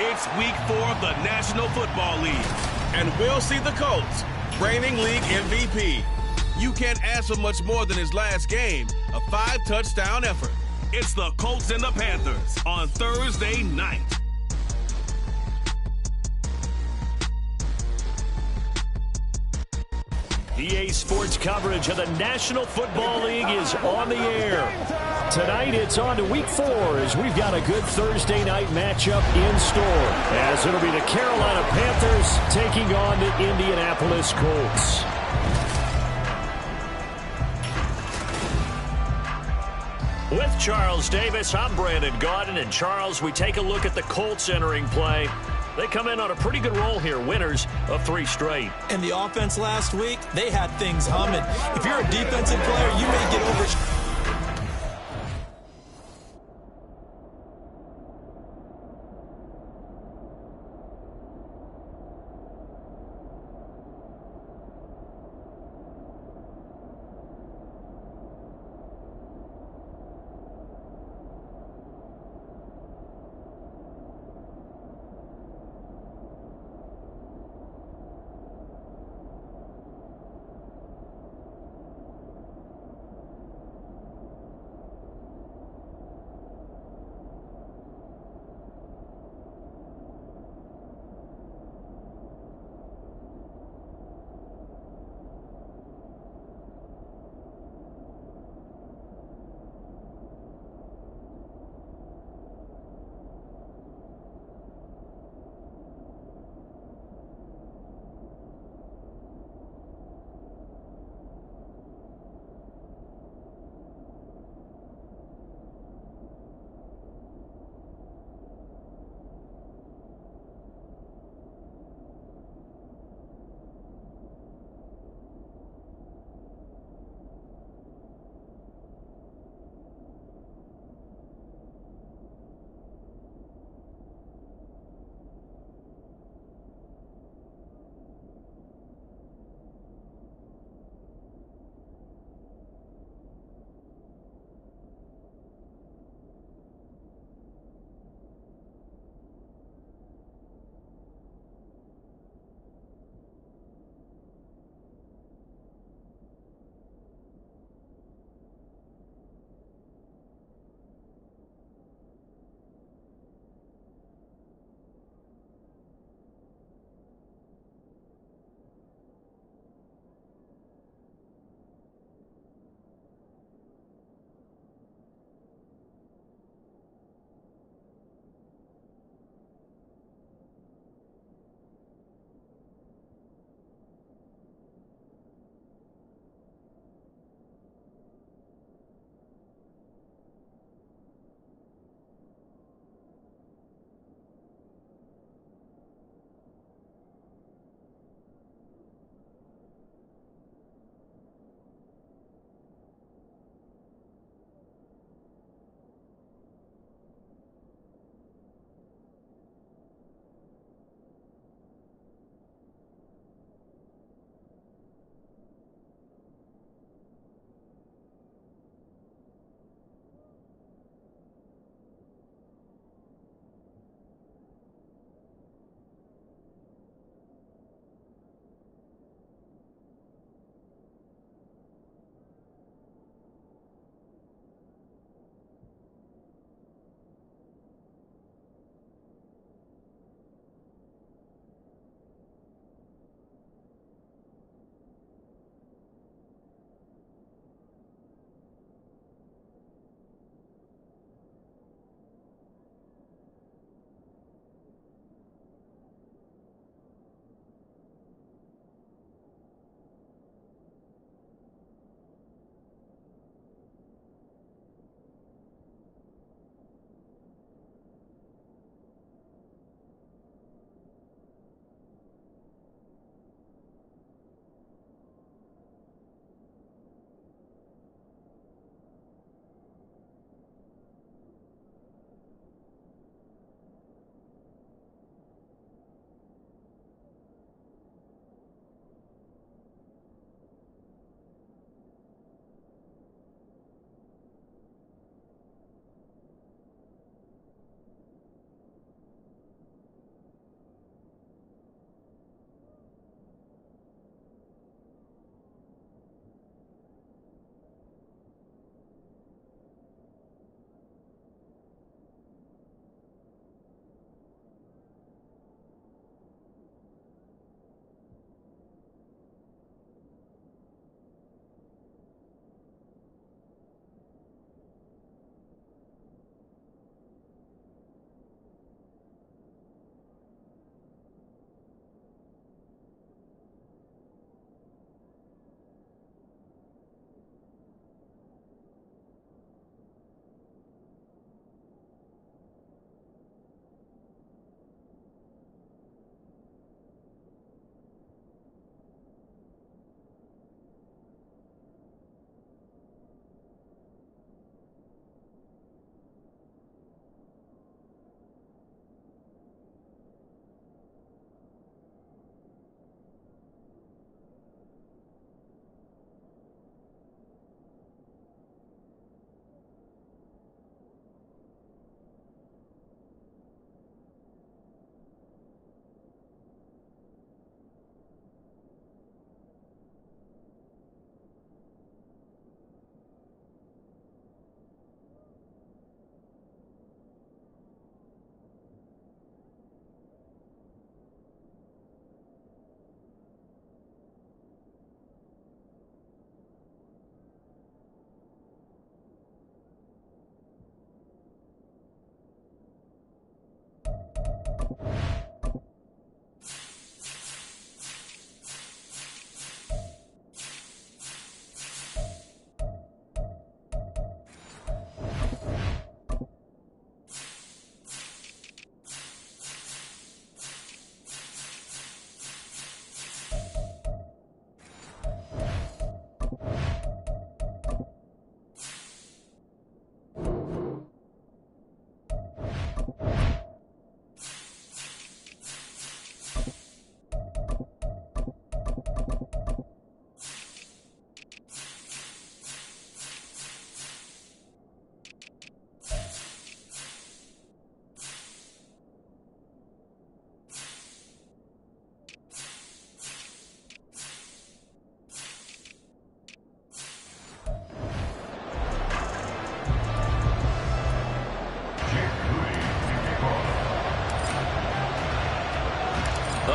It's week 4 of the National Football League, and we'll see the Colts, reigning league MVP. You can't ask for much more than his last game, a 5-touchdown effort. It's the Colts and the Panthers on Thursday night. EA Sports coverage of the National Football League is on the air. Tonight it's on to week 4 as we've got a good Thursday night matchup in store, as it'll be the Carolina Panthers taking on the Indianapolis Colts. With Charles Davis, I'm Brandon Gaudin, and Charles, we take a look at the Colts entering play. They come in on a pretty good roll here, winners of 3 straight. And the offense last week, they had things humming. If you're a defensive player, you may get over.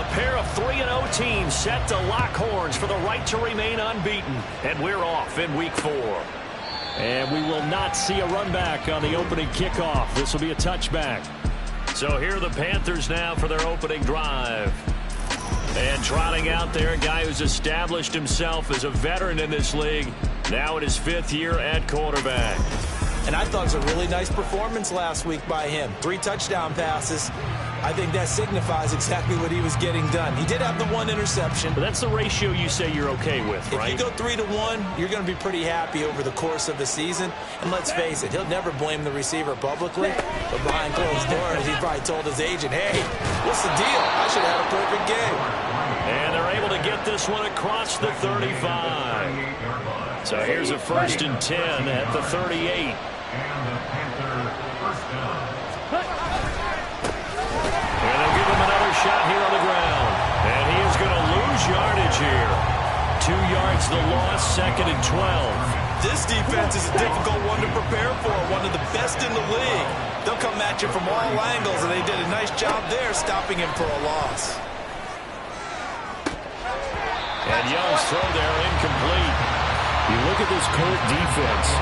pair of 3-0 teams set to lock horns for the right to remain unbeaten. And we're off in week 4. And we will not see a run back on the opening kickoff. This will be a touchback. So here are the Panthers now for their opening drive. And trotting out there, a guy who's established himself as a veteran in this league, now in his 5th year at quarterback. And I thought it was a really nice performance last week by him. 3 touchdown passes. I think that signifies exactly what he was getting done. He did have the 1 interception. But that's the ratio you say you're okay with, right? If you go 3-to-1, you're going to be pretty happy over the course of the season. And let's face it, he'll never blame the receiver publicly. But behind closed doors, he probably told his agent, hey, what's the deal? I should have had a perfect game. And they're able to get this one across the 35. So here's a 1st and 10 at the 38. And they'll give him another shot here on the ground. And he is going to lose yardage here. 2 yards the loss, 2nd and 12. This defense is a difficult one to prepare for, one of the best in the league. They'll come at you from all angles, and they did a nice job there stopping him for a loss. And Young's throw there incomplete. You look at this Colt defense.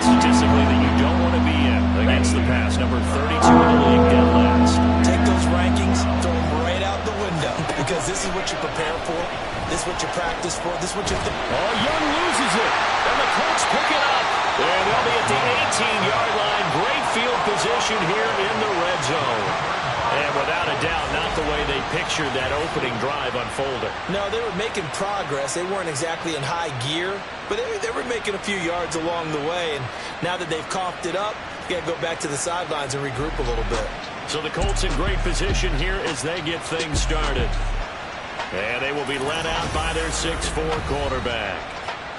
Statistically that you don't want to be in against the pass. Number 32 in the league, dead last. Take those rankings, throw them right out the window, because this is what you prepare for. This is what you practice for. This is what you think. Oh, Young loses it. And the Colts pick it up. And they'll be at the 18-yard line. Great field position here in the red zone. And without a doubt, not the way they pictured that opening drive unfolding. No, they were making progress. They weren't exactly in high gear, but they were making a few yards along the way. And now that they've coughed it up, you got to go back to the sidelines and regroup a little bit. So the Colts in great position here as they get things started. And they will be led out by their 6'4 quarterback.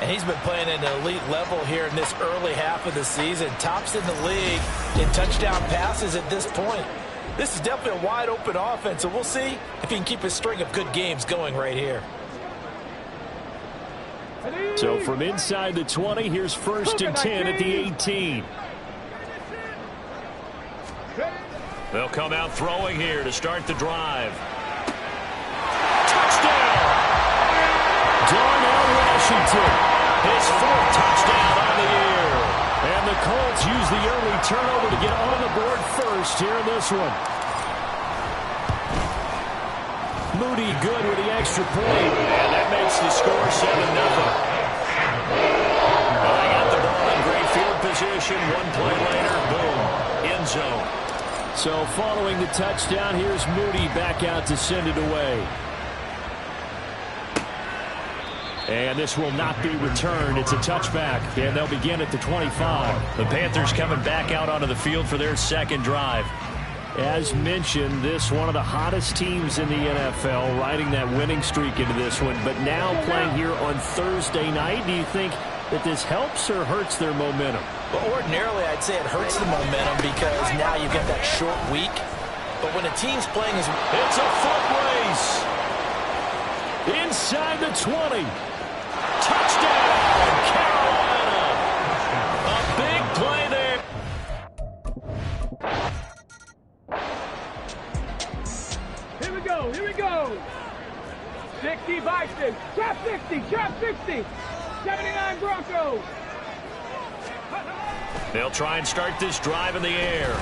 And he's been playing at an elite level here in this early half of the season. Tops in the league in touchdown passes at this point. This is definitely a wide-open offense, and we'll see if he can keep his string of good games going right here. So from inside the 20, here's 1st and 10 at the 18. They'll come out throwing here to start the drive. Touchdown! Darnell Washington, his 4th touchdown on the year. And the Colts use the early turnover to get on the board first here in this one. Moody good with the extra point. And that makes the score 7-0. They got the ball in great field position. 1 play later, boom, end zone. So following the touchdown, here's Moody back out to send it away. And this will not be returned. It's a touchback, and they'll begin at the 25. The Panthers coming back out onto the field for their 2nd drive. As mentioned, this one of the hottest teams in the NFL, riding that winning streak into this one, but now playing here on Thursday night. Do you think that this helps or hurts their momentum? Well, ordinarily, I'd say it hurts the momentum because now you've got that short week. But when a team's playing as... It's a foot race. Inside the 20. Touchdown, Carolina. A big play there. Here we go, here we go. 60 Vikings, trap 60, trap 60. 79 Broncos. They'll try and start this drive in the air.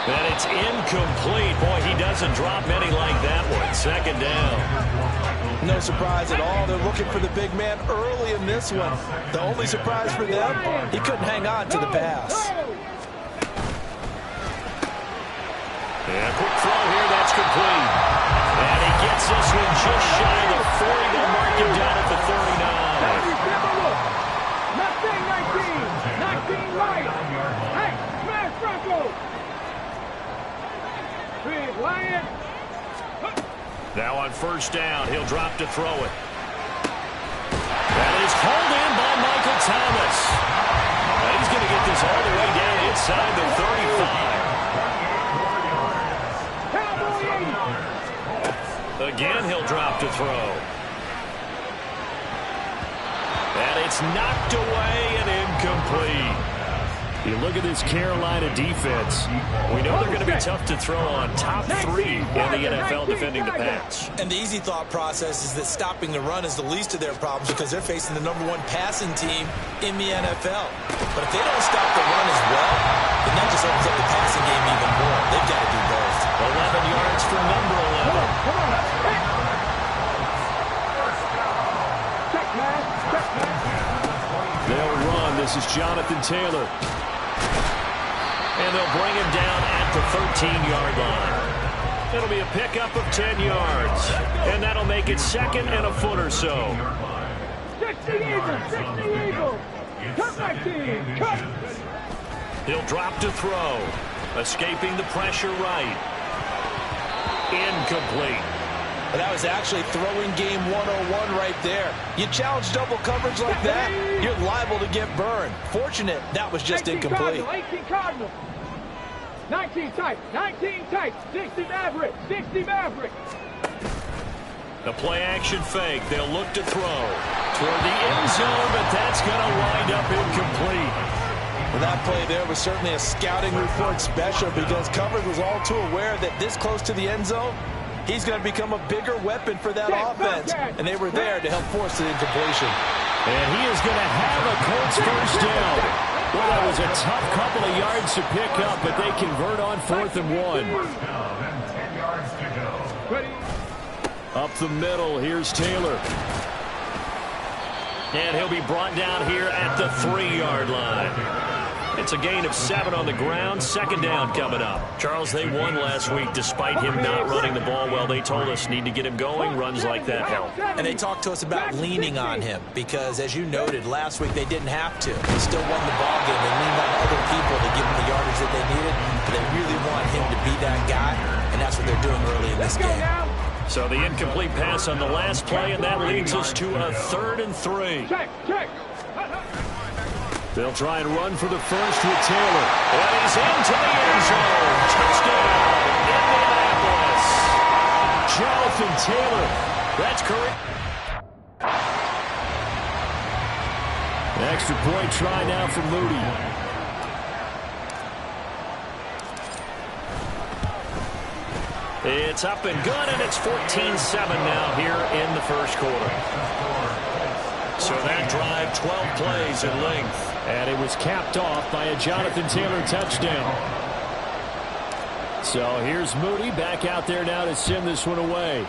And it's incomplete. Boy, he doesn't drop many like that one. 2nd down. No surprise at all. They're looking for the big man early in this one. The only surprise for them, he couldn't hang on to the pass. And a quick throw here, that's complete. And he gets this one just shy of the 40. They'll mark him down at the 39. Not saying 19. 19 right. Hey, smash Broncos. Big Lion. Now on 1st down, he'll drop to throw it. That is hauled in by Michael Thomas. He's going to get this all the way down inside the 35. Again, he'll drop to throw. And it's knocked away and incomplete. You look at this Carolina defense. We know they're going to be tough to throw on. Top 3 in the NFL defending the pass. And the easy thought process is that stopping the run is the least of their problems because they're facing the #1 passing team in the NFL. But if they don't stop the run as well, then that just opens up the passing game even more. They've got to do both. 11 yards for number 11. Come on. Check, man. Check, man. They'll run. This is Jonathan Taylor. And they'll bring him down at the 13-yard line. It'll be a pickup of 10 yards. And that'll make it 2nd and a foot or so. 60 Eagles, 60 Eagles. Cut my team, cut. He'll drop to throw. Escaping the pressure right. Incomplete. But that was actually throwing game 101 right there. You challenge double coverage like that, you're liable to get burned. Fortunate that was just incomplete. 18 Cardinals. 19 tight, 19 tight. 60 Maverick, 60 Maverick. The play action fake. They'll look to throw toward the end zone, but that's going to wind up incomplete. Well, that play there was certainly a scouting report special because coverage was all too aware that this close to the end zone, he's going to become a bigger weapon for that offense. And they were there to help force the incompletion. And he is going to have a Colts first down. Well, that was a tough couple of yards to pick up, but they convert on 4th and 1. Up the middle, here's Taylor. And he'll be brought down here at the 3-yard line. It's a gain of 7 on the ground. 2nd down coming up. Charles, they won last week despite him not running the ball well. They told us need to get him going. Runs like that help. And they talked to us about leaning on him because, as you noted, last week they didn't have to. They still won the ball game. They leaned on other people to give them the yardage that they needed. But they really want him to be that guy, and that's what they're doing early in this game. So the incomplete pass on the last play, and that leads us to a 3rd and 3. Check. They'll try and run for the first with Taylor. And he's into the end zone. Touchdown, Indianapolis. Jonathan Taylor. That's correct. An extra point try now for Moody. It's up and good, and it's 14-7 now here in the first quarter. So that drive, 12 plays in length. And it was capped off by a Jonathan Taylor touchdown. So here's Moody back out there now to send this one away.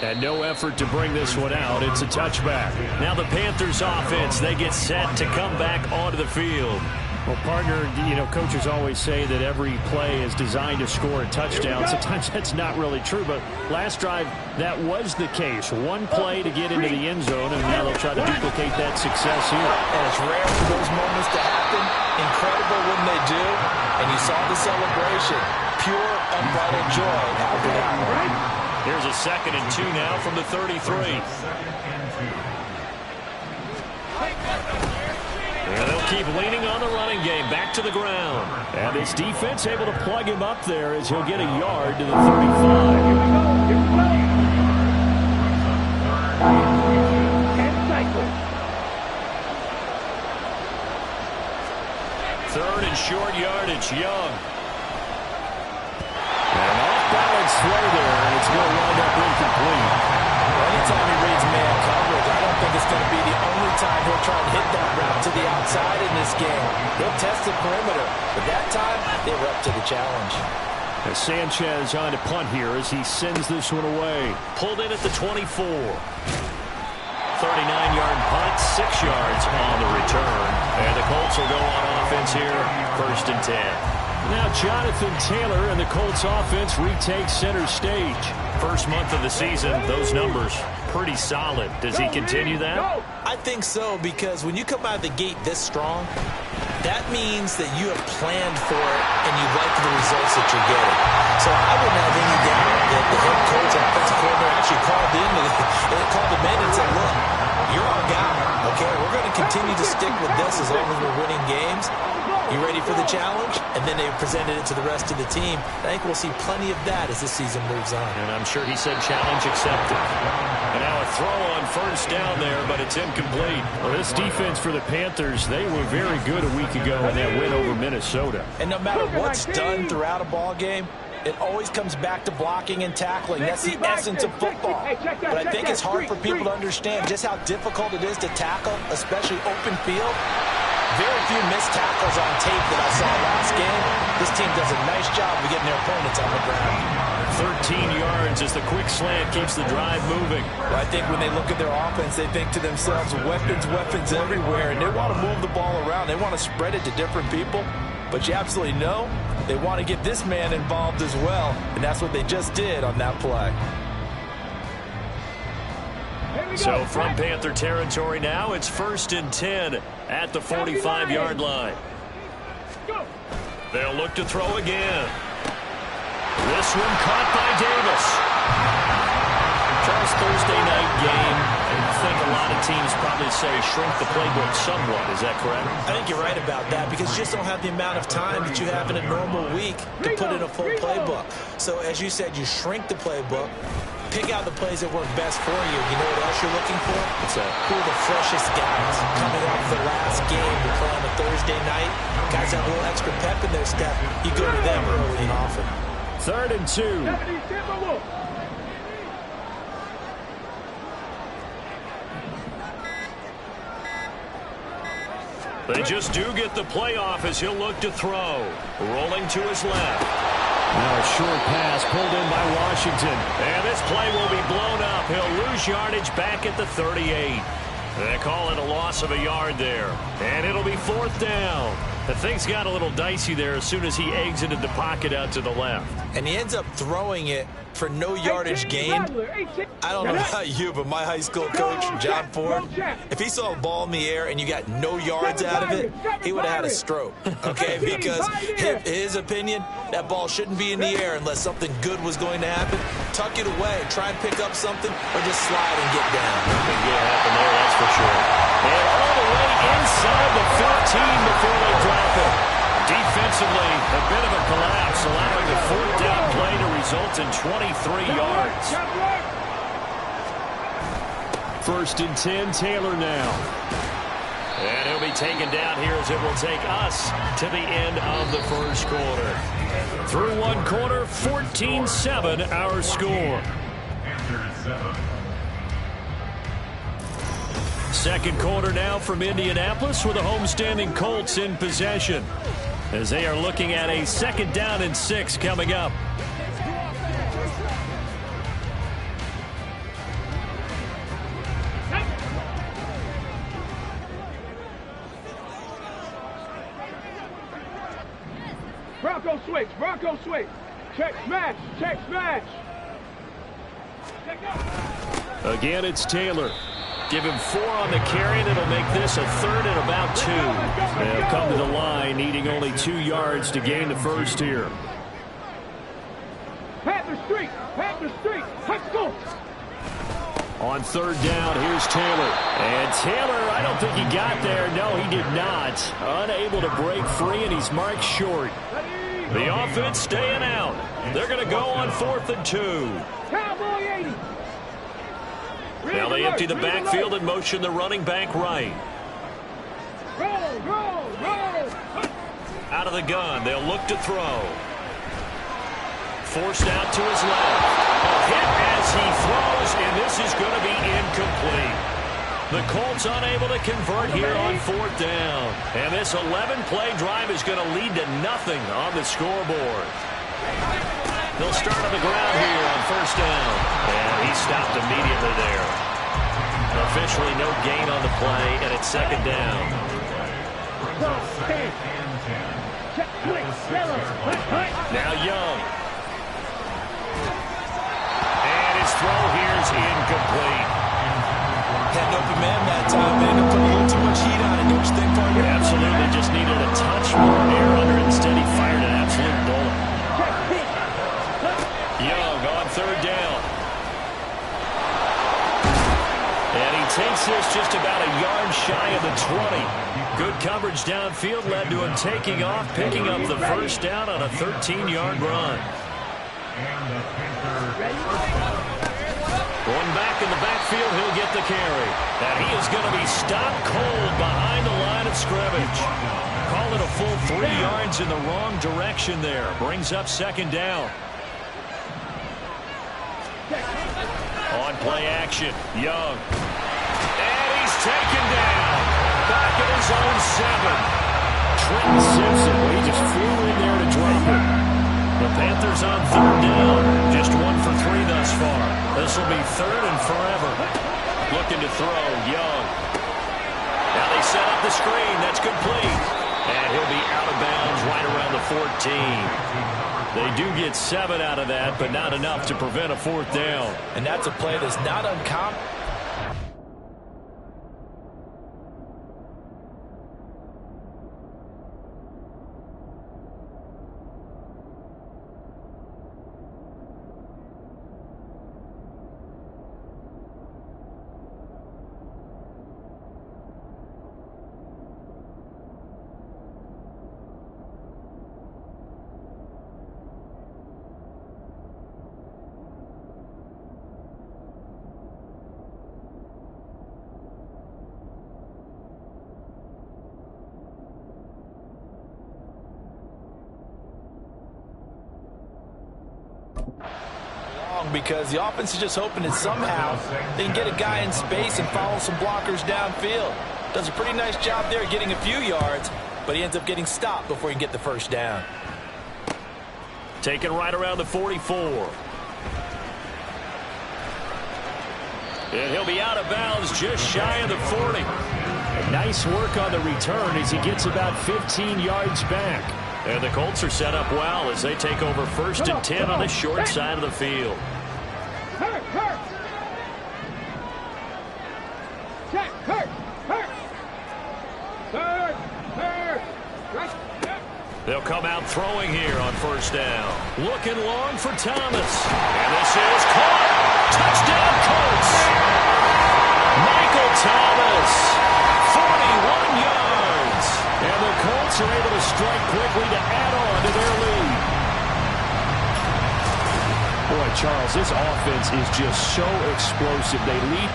And no effort to bring this one out. It's a touchback. Now the Panthers offense, they get set to come back onto the field. Well, partner, you know, coaches always say that every play is designed to score a touchdown. Sometimes that's not really true, but last drive, that was the case. One play to get into the end zone, and now they'll try to duplicate that success here. And it's rare for those moments to happen. Incredible when they do. And you saw the celebration. Pure, unbridled joy. How good that. Here's a 2nd and 2 now from the 33. And they'll keep leaning on the running game. Back to the ground. And this defense able to plug him up there as he'll get a yard to the 35. Here we go. 3rd and short yardage. Young. An off-balance throw there, and it's going to wind up incomplete. Anytime he reads man coverage, I don't think it's going to be the only time he'll try and hit that route to the outside in this game. He'll test the perimeter, but that time they were up to the challenge. As Sanchez on to punt here as he sends this one away. Pulled in at the 24. 39-yard punt, 6 yards on the return. And the Colts will go on offense here, 1st and 10. Now Jonathan Taylor and the Colts offense retakes center stage. First month of the season, those numbers pretty solid. Does he continue that? I think so, because when you come out of the gate this strong, that means that you have planned for it and you like the results that you're getting. So I wouldn't have any doubt that the head coach and offensive coordinator actually called him in and said, look, you're our guy, okay? We're going to continue to stick with this as long as we're winning games. You ready for the challenge? And then they presented it to the rest of the team. I think we'll see plenty of that as the season moves on. And I'm sure he said challenge accepted. And now a throw on first down there, but it's incomplete. Well, this defense for the Panthers, they were very good a week ago in that win over Minnesota. And no matter what's done throughout a ball game, it always comes back to blocking and tackling. That's the essence of football. But I think it's hard for people to understand just how difficult it is to tackle, especially open field. Very few missed tackles on tape that I saw last game. This team does a nice job of getting their opponents on the ground. 13 yards as the quick slant keeps the drive moving. Well, I think when they look at their offense, they think to themselves, weapons, weapons everywhere, and they want to move the ball around. They want to spread it to different people. But you absolutely know they want to get this man involved as well, and that's what they just did on that play. So from Panther territory now, it's 1st and 10 at the 45-yard line. They'll look to throw again. This one caught by Davis. Charles, Thursday night game. I think a lot of teams probably say shrink the playbook somewhat. Is that correct? I think you're right about that because you just don't have the amount of time that you have in a normal week to put in a full playbook. So as you said, you shrink the playbook. Pick out the plays that work best for you. You know what else you're looking for? Who are the freshest guys coming off the last game to play on a Thursday night? Guys have a little extra pep in their step. You go to them early and often. 3rd and 2. They just do get the playoff as he'll look to throw. Rolling to his left. Now a short pass pulled in by Washington. And this play will be blown up. He'll lose yardage back at the 38. They call it a loss of a yard there. And it'll be 4th down. The things got a little dicey there as soon as he exited the pocket out to the left. And he ends up throwing it for no yardage gain. I don't know about you, but my high school coach, John Ford, if he saw a ball in the air and you got no yards out of it, he would have had a stroke, okay? Because in his opinion, that ball shouldn't be in the air unless something good was going to happen. Tuck it away, try and pick up something, or just slide and get down. Nothing good happened there, that's for sure. And all the way inside the 15 before they drop it. Defensively, a bit of a collapse, allowing the 4th down play to result in 23 yards. 1st and 10, Taylor now. And he'll be taken down here as it will take us to the end of the first quarter. Through one quarter, 14-7 our score. Second quarter now from Indianapolis with the homestanding Colts in possession, as they are looking at a 2nd down and 6 coming up. Bronco switch, Bronco switch. Check smash, check smash. Again, it's Taylor. Give him 4 on the carry, and it'll make this a 3rd and about 2. They'll come to the line, needing only 2 yards to gain the first here. Panther Street, let's go. On 3rd down, here's Taylor. And Taylor, I don't think he got there. No, he did not. Unable to break free, and he's marked short. The offense staying out. They're going to go on 4th and 2. Cowboy 80. Now they empty the backfield and motion the running back right. Roll. Out of the gun, they'll look to throw. Forced out to his left. A hit as he throws, and this is going to be incomplete. The Colts unable to convert here on 4th down. And this 11-play drive is going to lead to nothing on the scoreboard. He'll start on the ground here on 1st down. And he stopped immediately there. Officially no gain on the play, and it's 2nd down. Now Young. And his throw here is incomplete. Had an open man that time. They ended up putting a little too much heat on it, don't you think, partner? Absolutely. Just needed a touch more air under it. Instead, he fired an absolute bullet. Young on 3rd down. And he takes this just about a yard shy of the the 20. Good coverage downfield led to him taking off, picking up the first down on a 13-yard run. Going back in the backfield, he'll get the carry. And he is going to be stopped cold behind the line of scrimmage. Call it a full 3 yards in the wrong direction there. Brings up second down. On play action, Young. And he's taken down. Back at his own 7. Trenton Simpson, he just flew in there to drop it. The Panthers on third down. Just 1 for 3 thus far. This will be third and forever. Looking to throw, Young. Now they set up the screen. That's complete. And he'll be out of bounds right around the 14. They do get 7 out of that, but not enough to prevent a 4th down. And that's a play that's not uncommon. Because the offense is just hoping that somehow they can get a guy in space and follow some blockers downfield. Does a pretty nice job there getting a few yards, but he ends up getting stopped before he can get the first down. Taken right around the 44. And he'll be out of bounds just shy of the 40. Nice work on the return as he gets about 15 yards back. And the Colts are set up well as they take over 1st and 10 on the short side of the field. They'll come out throwing here on 1st down. Looking long for Thomas. And this is caught. Touchdown Colts. Michael Thomas. 41 yards. And the Colts are able to strike quickly to add on to their lead. Boy, Charles, this offense is just so explosive. They lead.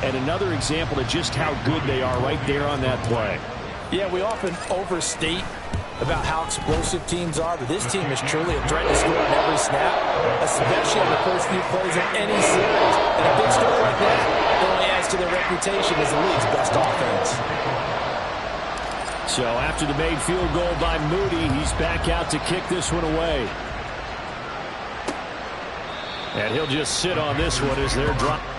And another example of just how good they are right there on that play. Yeah, we often overstate about how explosive teams are, but this team is truly a threat to score on every snap, especially on the first few plays of any series. And a big score like that only adds to their reputation as the league's best offense. So after the made field goal by Moody, he's back out to kick this one away. And he'll just sit on this one as they're dropped.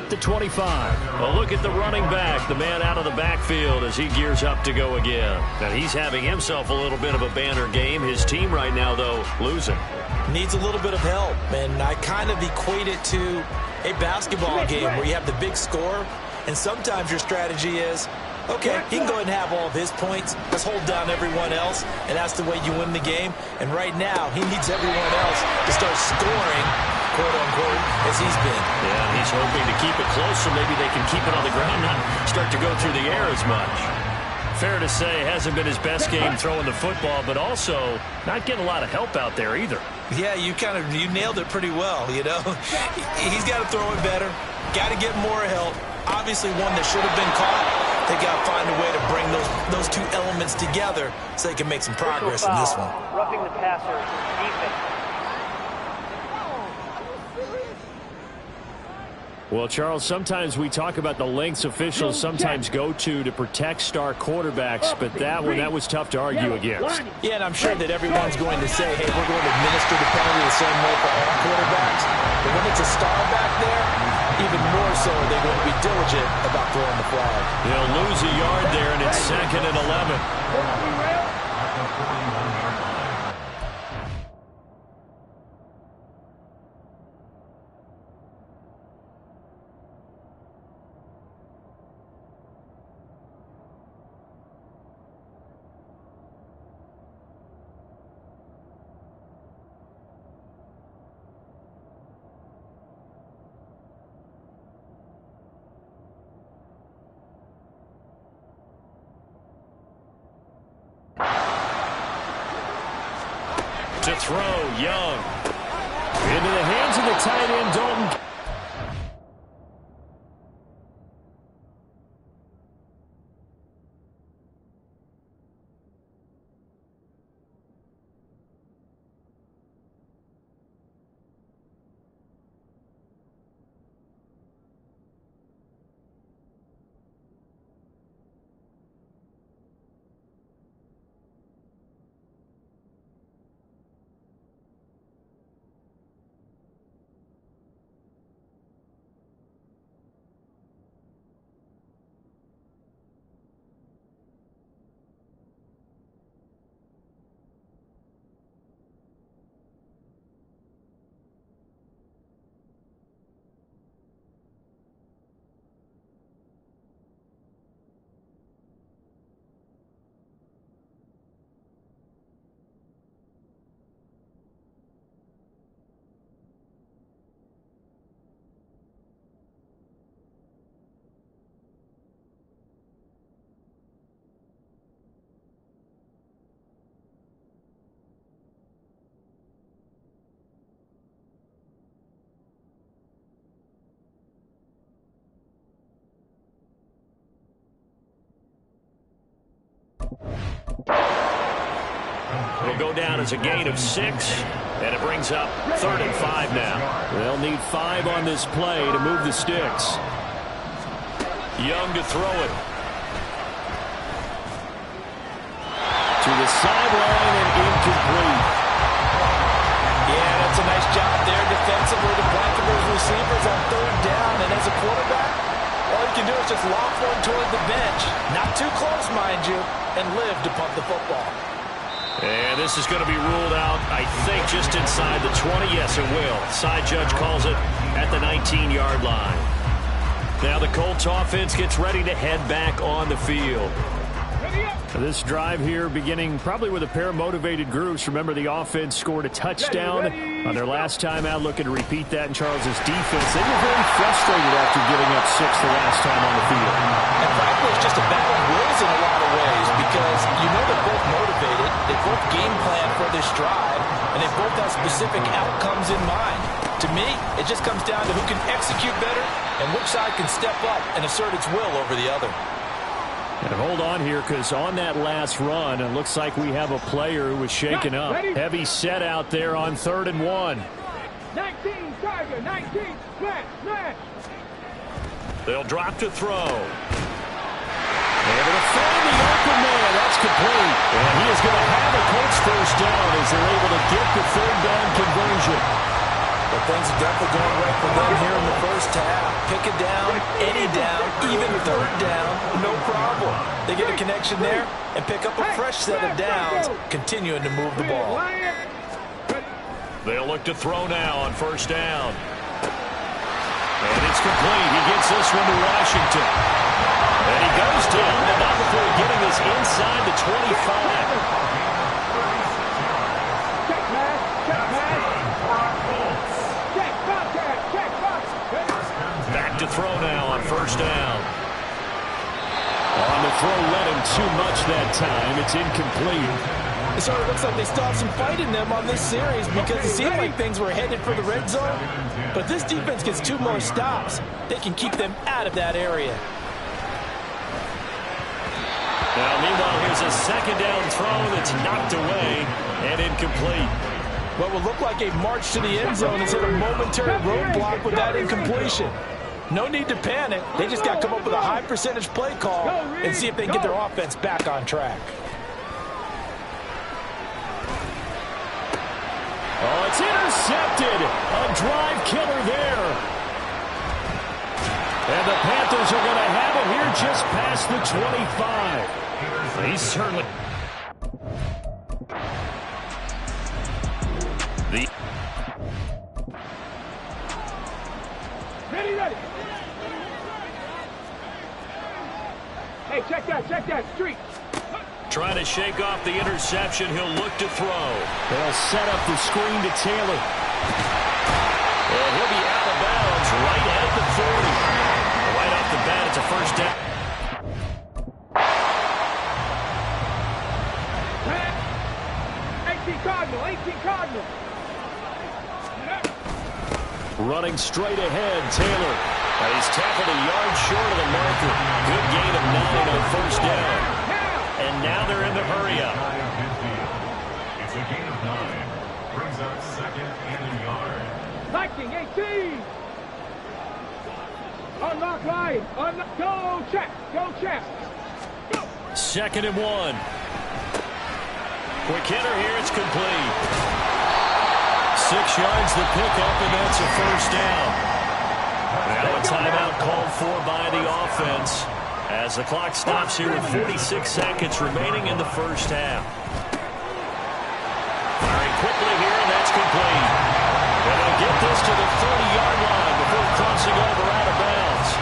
The 25. Well, look at the running back, the man out of the backfield as he gears up to go again. Now he's having himself a little bit of a banner game. His team right now, though, losing. Needs a little bit of help, and I kind of equate it to a basketball game where you have the big score, and sometimes your strategy is, okay, he can go ahead and have all of his points. Let's hold down everyone else, and that's the way you win the game. And right now, he needs everyone else to start scoring, quote-unquote, as he's been. Yeah, he's hoping to keep it close so maybe they can keep it on the ground, not start to go through the air as much. Fair to say, hasn't been his best game throwing the football, but also not getting a lot of help out there either. Yeah, you nailed it pretty well, you know. He's got to throw it better, got to get more help. Obviously one that should have been caught. They got to find a way to bring those two elements together so they can make some progress in this one. Roughing the passer, defense. Well, Charles, sometimes we talk about the lengths officials sometimes go to protect star quarterbacks, but that was tough to argue against. Yeah, and I'm sure that everyone's going to say, hey, we're going to administer the penalty the same way for all quarterbacks. But when it's a star back there, even more so are they going to be diligent about throwing the flag. They'll lose a yard there, and it's 2nd and 11. To throw, Young. Into the hands of the tight end, Dalton. It'll go down as a gain of 6, and it brings up 3rd and 5 now. They'll need 5 on this play to move the sticks. Young to throw it. To the sideline and incomplete. Yeah, that's a nice job there defensively to blanket those receivers on 3rd down. And as a quarterback, all you can do is just lob one toward the bench. Not too close, mind you, and live to punt the football. And this is going to be ruled out, I think, just inside the 20. Yes, it will. Side judge calls it at the 19-yard line. Now the Colts offense gets ready to head back on the field. This drive here beginning probably with a pair of motivated groups. Remember, the offense scored a touchdown on their last time out, looking to repeat that in Charles's defense. They were very frustrated after giving up 6 the last time on the field. And frankly, it's just a battle of wills in a lot of ways because you know they're both motivated, they both game plan for this drive, and they both have specific outcomes in mind. To me, it just comes down to who can execute better and which side can step up and assert its will over the other. And hold on here, because on that last run, it looks like we have a player who was shaken up. Heavy set out there on 3rd and 1. 19, Tiger, 19, smash. They'll drop to throw. Able to find the open man. That's complete. And he is going to have a Colts first down as they're able to get the 3rd down conversion. But things are definitely going right for them here in the first half. Pick it down, any down, even 3rd down, no problem. They get a connection there and pick up a fresh set of downs, continuing to move the ball. They'll look to throw now on 1st down. And it's complete. He gets this one to Washington. And he goes down, but not before getting this inside the 25. Back to throw now on 1st down. On the throw, led him too much that time. It's incomplete. It sort of looks like they still have some fight in them on this series because it seemed like things were headed for the red zone. But this defense gets 2 more stops. They can keep them out of that area. Now, meanwhile, here's a 2nd down throw that's knocked away and incomplete. What will look like a march to the end zone is hit a momentary roadblock with that incompletion. No need to panic. They just got to come up with a high percentage play call and see if they can get their offense back on track. Oh, it's intercepted. A drive killer there. And the Panthers are going to have it here just past the 25. He's certainly... Ready. Hey, check that streak. Trying to shake off the interception. He'll look to throw. They'll set up the screen to Taylor. And he'll be out of bounds right at the 40. Right off the bat, it's a first down. 18 Cardinal. Running straight ahead, Taylor. And he's tackled a yard short of the marker. Good gain of 9 on first down. And now they're in the hurry-up. It's a gain of 9. Brings up second and a yard. Viking 18. Unlock line. Go check. Go. Second and 1. Quick hitter here. It's complete. 6 yards the pickup, and that's a first down. Now a timeout called for by the offense as the clock stops here with 46 seconds remaining in the first half. Firing quickly here, and that's complete. And they'll get this to the 30-yard line before crossing over out of bounds.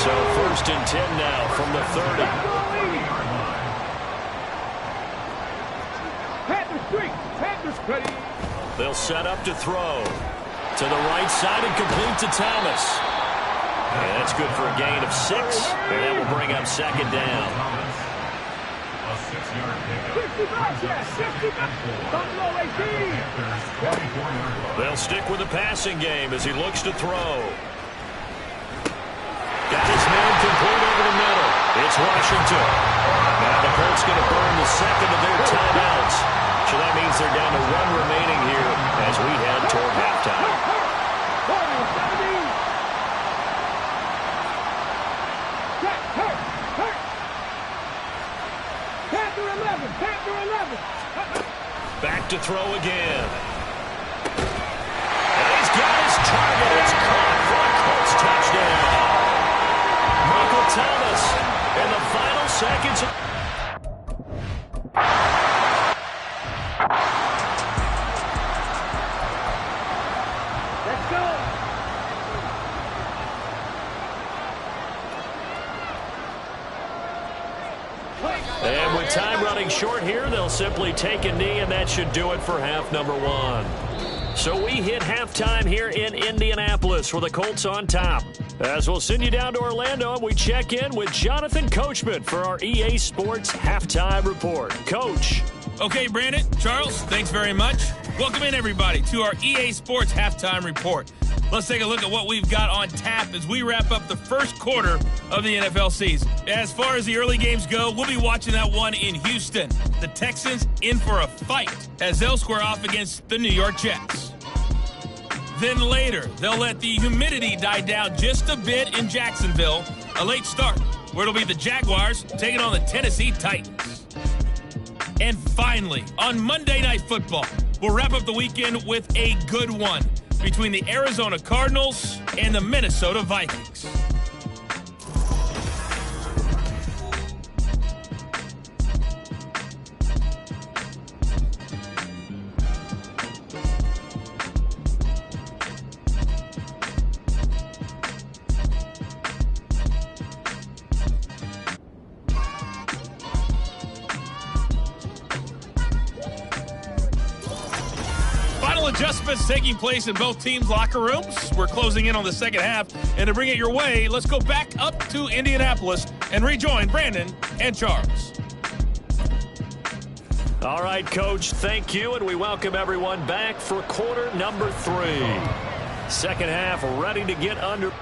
So first and 10 now from the 30. Panthers ready. They'll set up to throw. To the right side and complete to Thomas. And that's good for a gain of 6. And that will bring up second down. A 6-yard pickup. They'll stick with the passing game as he looks to throw. Got his man complete over the middle. It's Washington. Now the Colts going to burn the second of their timeouts. So that means they're down to 1 remaining here as we head toward halftime. Panther 11. Back to throw again. And he's got his target. It's caught for a Colts touchdown. Michael Thomas in the final seconds. Let's go. And with time running short here, they'll simply take a knee, and that should do it for half number 1. So we hit halftime here in Indianapolis with the Colts on top. As we'll send you down to Orlando, and we check in with Jonathan Coachman for our EA Sports Halftime Report. Coach. Okay, Brandon, Charles, thanks very much. Welcome in, everybody, to our EA Sports Halftime Report. Let's take a look at what we've got on tap as we wrap up the first quarter of the NFL season. As far as the early games go, we'll be watching that one in Houston. The Texans in for a fight as they'll square off against the New York Jets. Then later, they'll let the humidity die down just a bit in Jacksonville. A late start, where it'll be the Jaguars taking on the Tennessee Titans. And finally, on Monday Night Football, we'll wrap up the weekend with a good one between the Arizona Cardinals and the Minnesota Vikings. Adjustments taking place in both teams' locker rooms. We're closing in on the second half, and to bring it your way, let's go back up to Indianapolis and rejoin Brandon and Charles. All right, Coach, thank you, and we welcome everyone back for quarter number 3. Second half ready to get under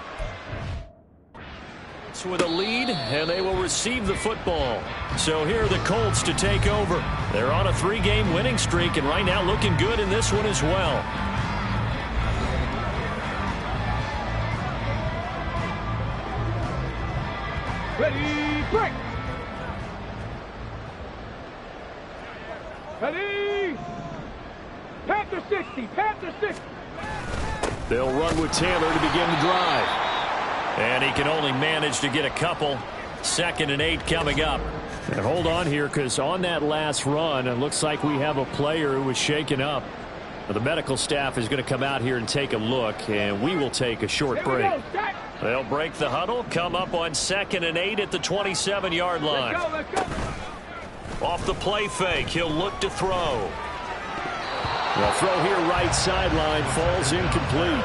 with a lead, and they will receive the football. So here are the Colts to take over. They're on a 3-game winning streak, and right now looking good in this one as well. Ready, break. Ready. Panther 60, Panther 60. They'll run with Taylor to begin the drive. And he can only manage to get a couple. 2nd and 8 coming up. And hold on here, because on that last run, it looks like we have a player who was shaken up. The medical staff is going to come out here and take a look, and we will take a short break. They'll break the huddle, come up on 2nd and 8 at the 27-yard line. Let's go. Off the play fake, he'll look to throw. The throw here right sideline falls incomplete.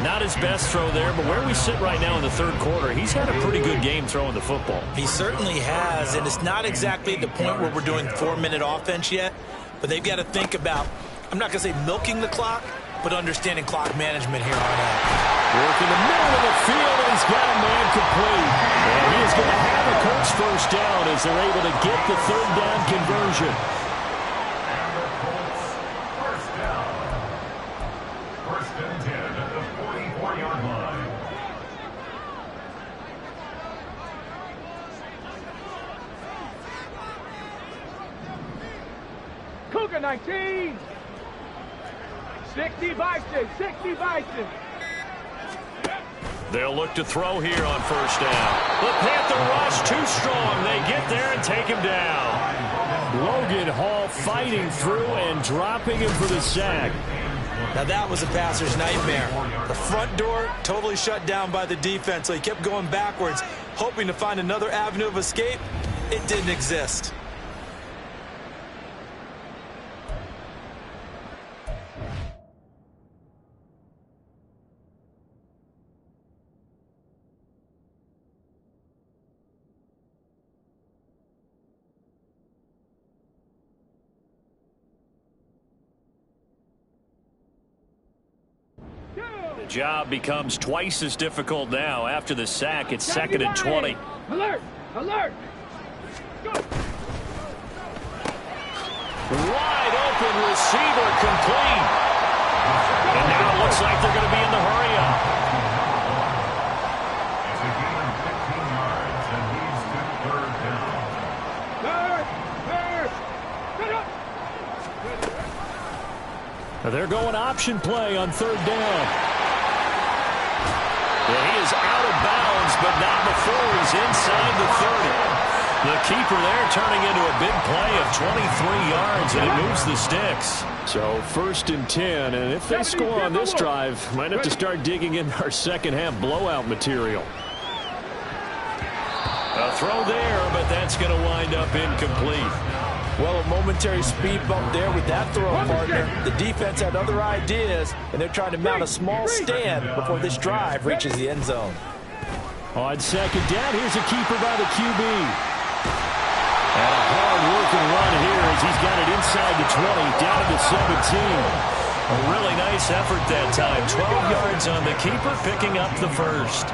Not his best throw there, but where we sit right now in the 3rd quarter, he's had a pretty good game throwing the football. He certainly has, and it's not exactly at the point where we're doing 4-minute offense yet, but they've got to think about, I'm not going to say milking the clock, but understanding clock management here on out. Work in the middle of the field, and he's got a man complete. And he is going to have a Colts first down as they're able to get the 3rd down conversion. And the Colts first down. 1st and 10 at the 44-yard line. Cougar 19. 60 Bison, 60 Bison. They'll look to throw here on 1st down. The Panther rush too strong. They get there and take him down. Logan Hall fighting through and dropping him for the sack. Now that was a passer's nightmare. The front door totally shut down by the defense, so he kept going backwards, hoping to find another avenue of escape. It didn't exist. The job becomes twice as difficult now after the sack. It's 2nd and 20. Alert! Alert! Go! Wide open receiver complete. And now it looks like they're going to be in the hurry up. It's a gain of 15 yards and leads to 3rd down. They're going option play on 3rd down. And he is out of bounds, but not before he's inside the 30. The keeper there turning into a big play of 23 yards, and it moves the sticks. So 1st and 10, and if they score on this drive, might have to start digging in our second-half blowout material. A throw there, but that's going to wind up incomplete. Well, a momentary speed bump there with that throw, partner. The defense had other ideas, and they're trying to mount a small stand before this drive reaches the end zone. On 2nd down, here's a keeper by the QB. And a hard-working run here as he's got it inside the 20, down to the 17. A really nice effort that time. 12 yards on the keeper, picking up the 1st.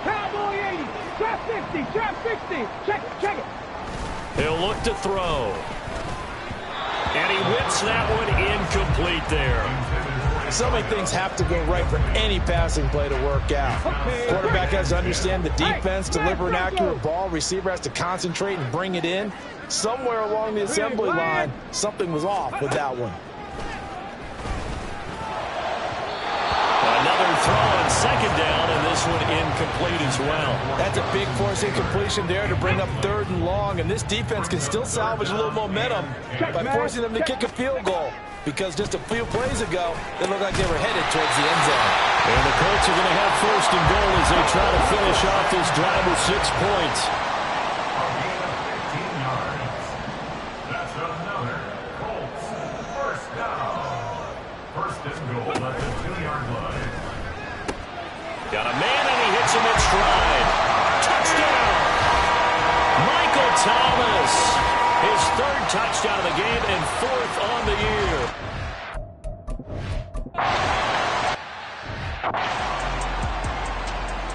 Cowboy 80, trap 60, trap 60. Check it. He'll look to throw. And he whips that one incomplete there. So many things have to go right for any passing play to work out. Quarterback has to understand the defense, deliver an accurate ball. Receiver has to concentrate and bring it in. Somewhere along the assembly line, something was off with that one. Another throw on 2nd down, and this one incomplete as well. That's a big force incompletion there to bring up 3rd and long, and this defense can still salvage a little momentum by forcing them to kick a field goal, because just a few plays ago, they looked like they were headed towards the end zone. And the Colts are going to have 1st and goal as they try to finish off this drive with 6 points. A gain of 15 yards. That's another Colts first down. 1st and goal at the 2-yard line. Got a man, and he hits him in stride. Touchdown! Michael Thomas. His 3rd touchdown of the game and 4th on the year.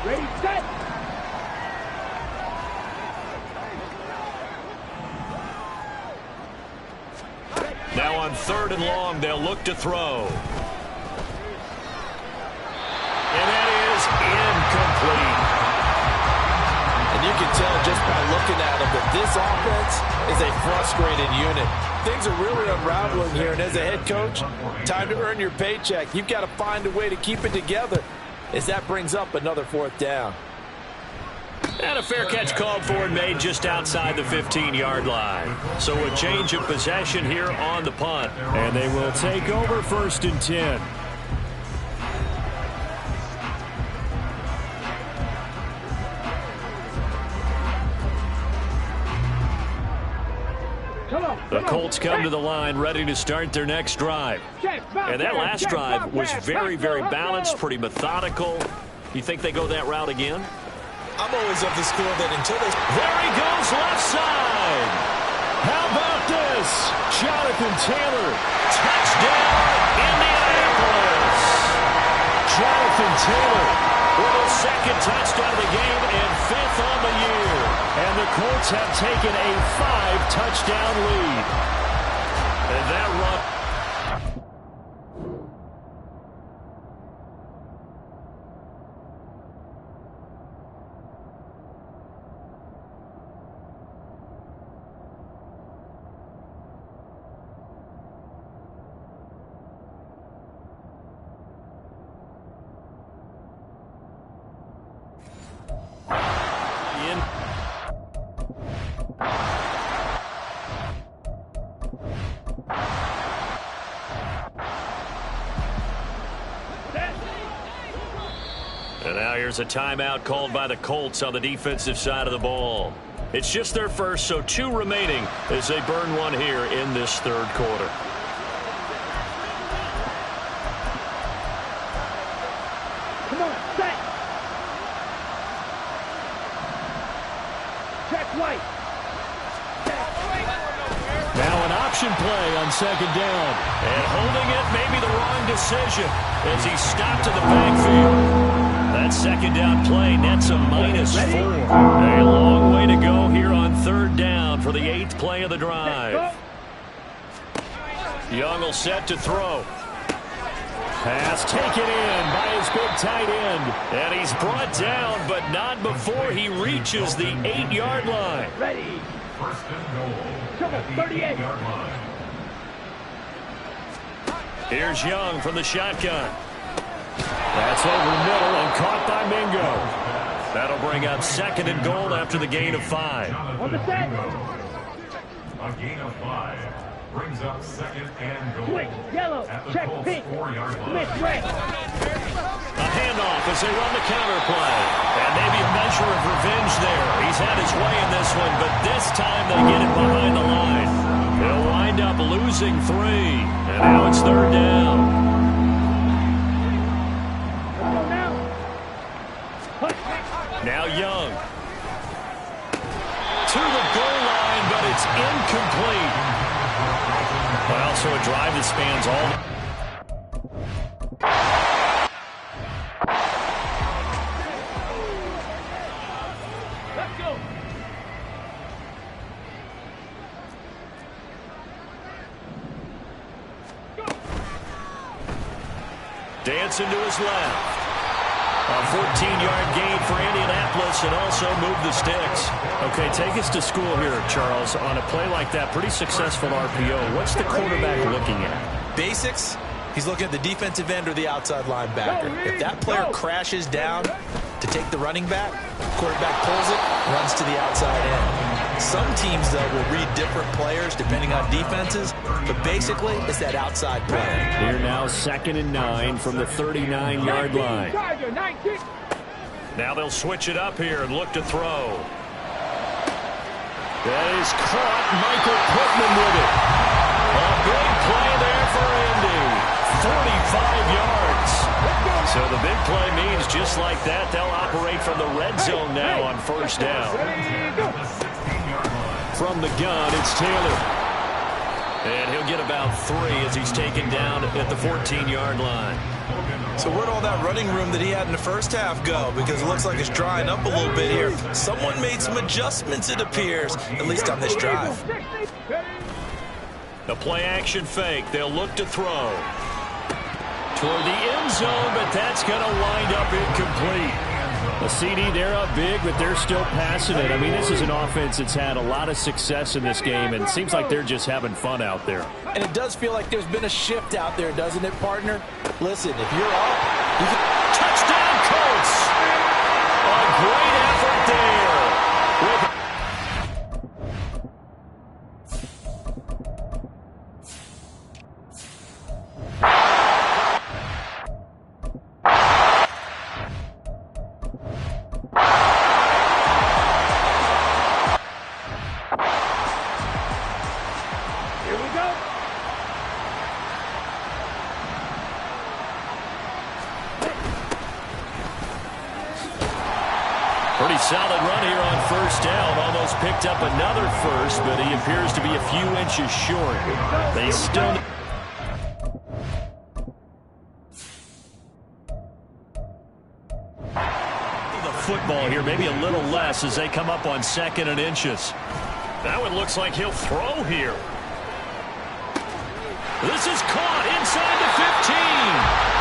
Ready, set. Now on 3rd and long, they'll look to throw. And that is incomplete. And you can tell just by looking at them that this offense is a frustrated unit. Things are really unraveling here, and as a head coach, time to earn your paycheck. You've got to find a way to keep it together as that brings up another 4th down. And a fair catch called for and made just outside the 15-yard line. So a change of possession here on the punt. And they will take over 1st and 10. The Colts come to the line ready to start their next drive. And that last drive was very, very balanced, pretty methodical. You think they go that route again? I'm always of the school that until they... There he goes, left side. How about this? Jonathan Taylor, touchdown, Indianapolis. Jonathan Taylor with his 2nd touchdown of the game and 5th on the year. And the Colts have taken a 5-touchdown lead. And that run... And now here's a timeout called by the Colts on the defensive side of the ball. It's just their first, so 2 remaining as they burn one here in this 3rd quarter. Come on, set. Check right. Now an option play on 2nd down. And holding it may be the wrong decision as he stopped in the backfield. That 2nd down play nets a -4. A long way to go here on 3rd down for the 8th play of the drive. Young will set to throw. Pass taken in by his big tight end. And he's brought down, but not before he reaches the 8-yard line. Ready. 1st and goal. Come on, 38. 8-yard line. Here's Young from the shotgun. That's over the middle and caught by Mingo. That'll bring up 2nd and goal after the gain of 5. On the set. A gain of 5 brings up 2nd and goal. Switch, yellow, At the check Colts' pink. 4-yard line. Smith, red. A handoff as they run the counter play. And maybe a measure of revenge there. He's had his way in this one, but this time they get it behind the line. They'll wind up losing 3. And now it's 3rd down. Now Young. To the goal line, but it's incomplete. Well, so a drive that spans all. Let's go. Dancing to his left. A 14-yard gain for Indianapolis and also move the sticks. Okay, take us to school here, Charles. On a play like that, pretty successful RPO. What's the quarterback looking at? Basics, he's looking at the defensive end or the outside linebacker. If that player crashes down to take the running back, quarterback pulls it, runs to the outside end. Some teams, though, will read different players depending on defenses, but basically it's that outside play. Here now 2nd and 9 from the 39-yard line. Now they'll switch it up here and look to throw. That is caught. Michael Pittman with it. A big play there for Indy. 45 yards. So the big play means just like that, they'll operate from the red zone now on 1st down. From the gun, it's Taylor. And he'll get about 3 as he's taken down at the 14-yard line. So where'd all that running room that he had in the first half go? Because it looks like it's drying up a little bit here. Someone made some adjustments, it appears, at least on this drive. The play-action fake. They'll look to throw. Toward the end zone, but that's going to wind up incomplete. A CD, they're up big, but they're still passing it. I mean, this is an offense that's had a lot of success in this game, and it seems like they're just having fun out there. And it does feel like there's been a shift out there, doesn't it, partner? Listen, if you're up, you can... Touchdown, Colts! A great effort there. Pretty solid run here on first down. Almost picked up another first, but he appears to be a few inches short. They still... The football here, maybe a little less as they come up on 2nd and inches. Now it looks like he'll throw here. This is caught inside the 15.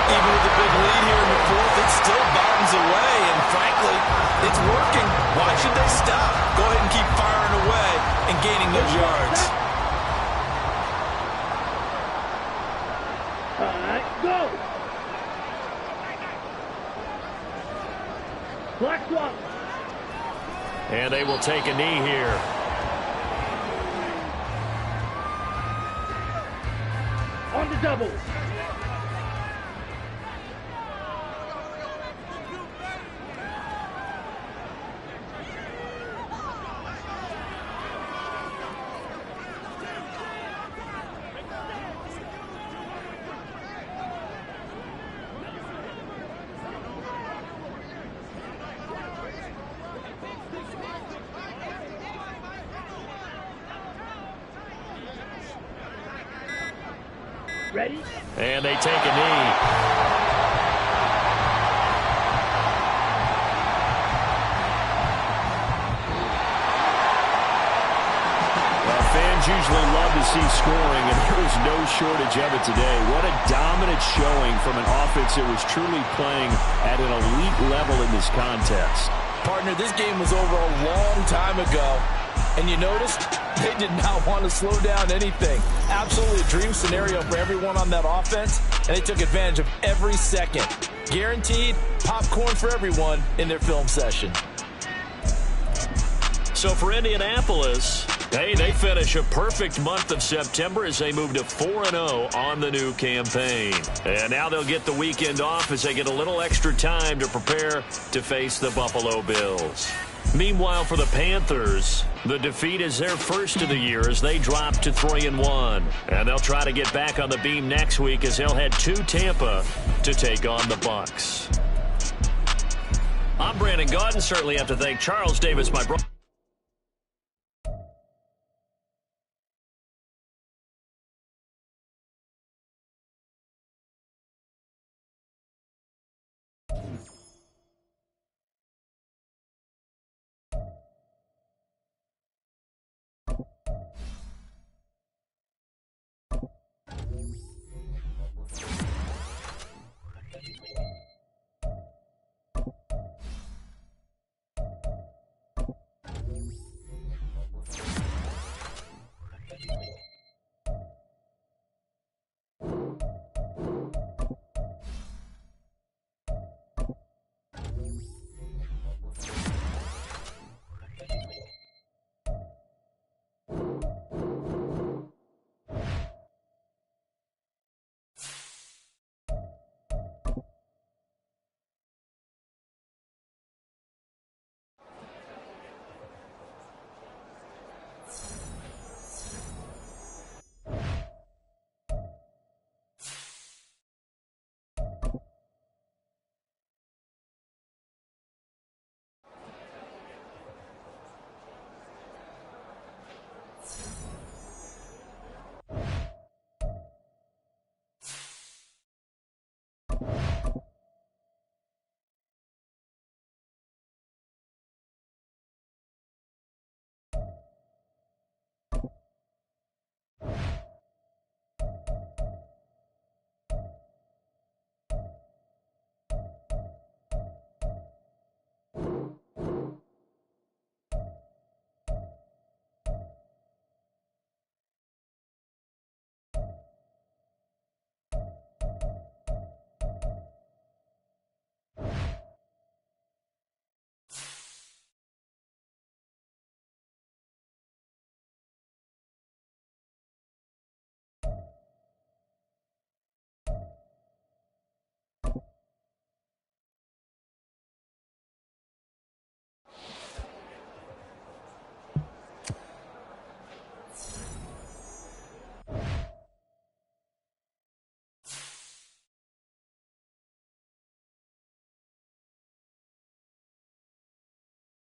Even with the big lead here in the 4th, it still bottoms away, and frankly, it's working. Why should they stop? Go ahead and keep firing away and gaining those yards. All right, go. Black swap. And they will take a knee here. On the double. Ready? And they take a knee. Fans usually love to see scoring, and there was no shortage of it today. What a dominant showing from an offense that was truly playing at an elite level in this contest. Partner, this game was over a long time ago, and you noticed they did not want to slow down anything. Absolutely a dream scenario for everyone on that offense, and they took advantage of every second. Guaranteed popcorn for everyone in their film session. So for Indianapolis, hey, they finish a perfect month of September as they move to 4-0 on the new campaign. And now they'll get the weekend off as they get a little extra time to prepare to face the Buffalo Bills. Meanwhile, for the Panthers, the defeat is their first of the year as they drop to 3-1. And they'll try to get back on the beam next week as they'll head to Tampa to take on the Bucs. I'm Brandon Gaudin. Certainly have to thank Charles Davis, my brother.